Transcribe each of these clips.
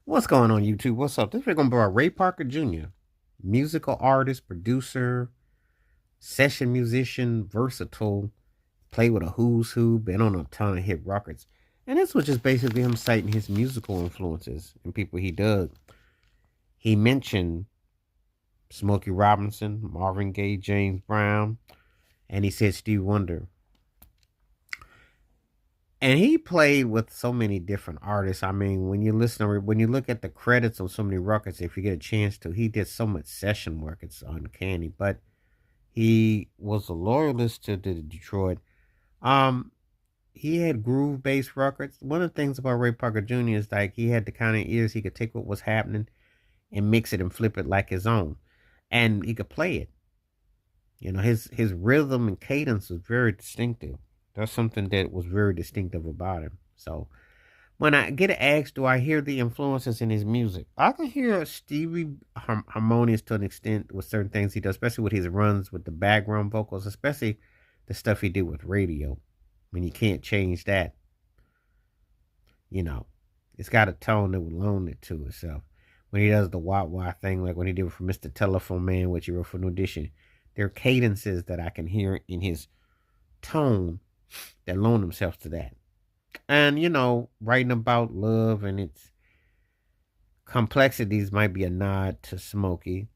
What's going on, YouTube? What's up? This we're gonna be about Ray Parker Jr., musical artist, producer, session musician, versatile, played with a who's who, been on a ton of hit records. And this was just basically him citing his musical influences and people he dug. He mentioned Smokey Robinson, Marvin Gaye, James Brown, and he said Stevie Wonder. And he played with so many different artists. I mean, when you look at the credits on so many records, if you get a chance to, he did so much session work. It's uncanny. But he was a loyalist to the Detroit. Um, he had groove based records. One of the things about Ray Parker Jr. is like he had the kind of ears he could take what was happening and mix it and flip it like his own, and he could play it. His rhythm and cadence was very distinctive. That's something that was very distinctive about him. So when I get asked, do I hear the influences in his music? I can hear Stevie harmonious to an extent with certain things he does, especially with his runs with the background vocals, especially the stuff he did with radio. I mean, you can't change that. You know, it's got a tone that will loan it to itself. When he does the wah wah thing, like when he did it for Mr. Telephone Man, which he wrote for New Edition, there are cadences that I can hear in his tone that loan themselves to that. And writing about love and its complexities might be a nod to Smokey.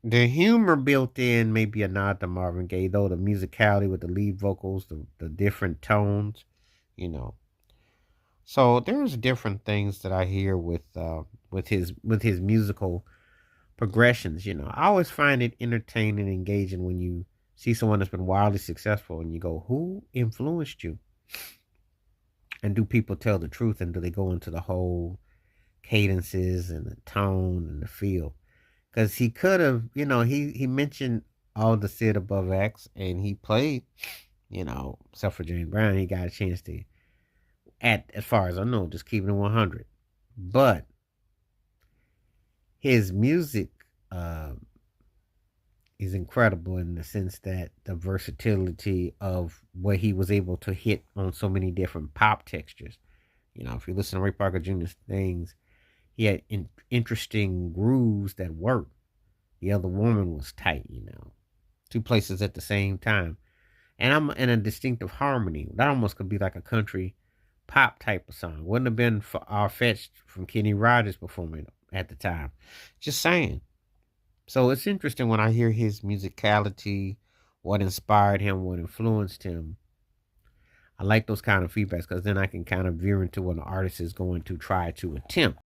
The humor built in may be a nod to Marvin Gaye, though the musicality with the lead vocals, the different tones, you know. So there's different things that I hear with his musical progressions. I always find it entertaining and engaging when you see someone that's been wildly successful and you go, who influenced you? And do people tell the truth, and do they go into the whole cadences and the tone and the feel? Because he could have, he mentioned all the Sid above X, and he played, except for James Brown, he got a chance to, as far as I know, just keeping it 100. But his music is incredible in the sense that the versatility of what he was able to hit on so many different pop textures. If you listen to Ray Parker Jr.'s things, he had interesting grooves that worked. The Other Woman was tight, two places at the same time. And I'm in a distinctive harmony. That almost could be like a country pop type of song. Wouldn't have been far fetched from Kenny Rogers performing at the time. Just saying. So it's interesting when I hear his musicality, what inspired him, what influenced him. I like those kind of feedbacks because then I can kind of veer into what an artist is going to try to attempt.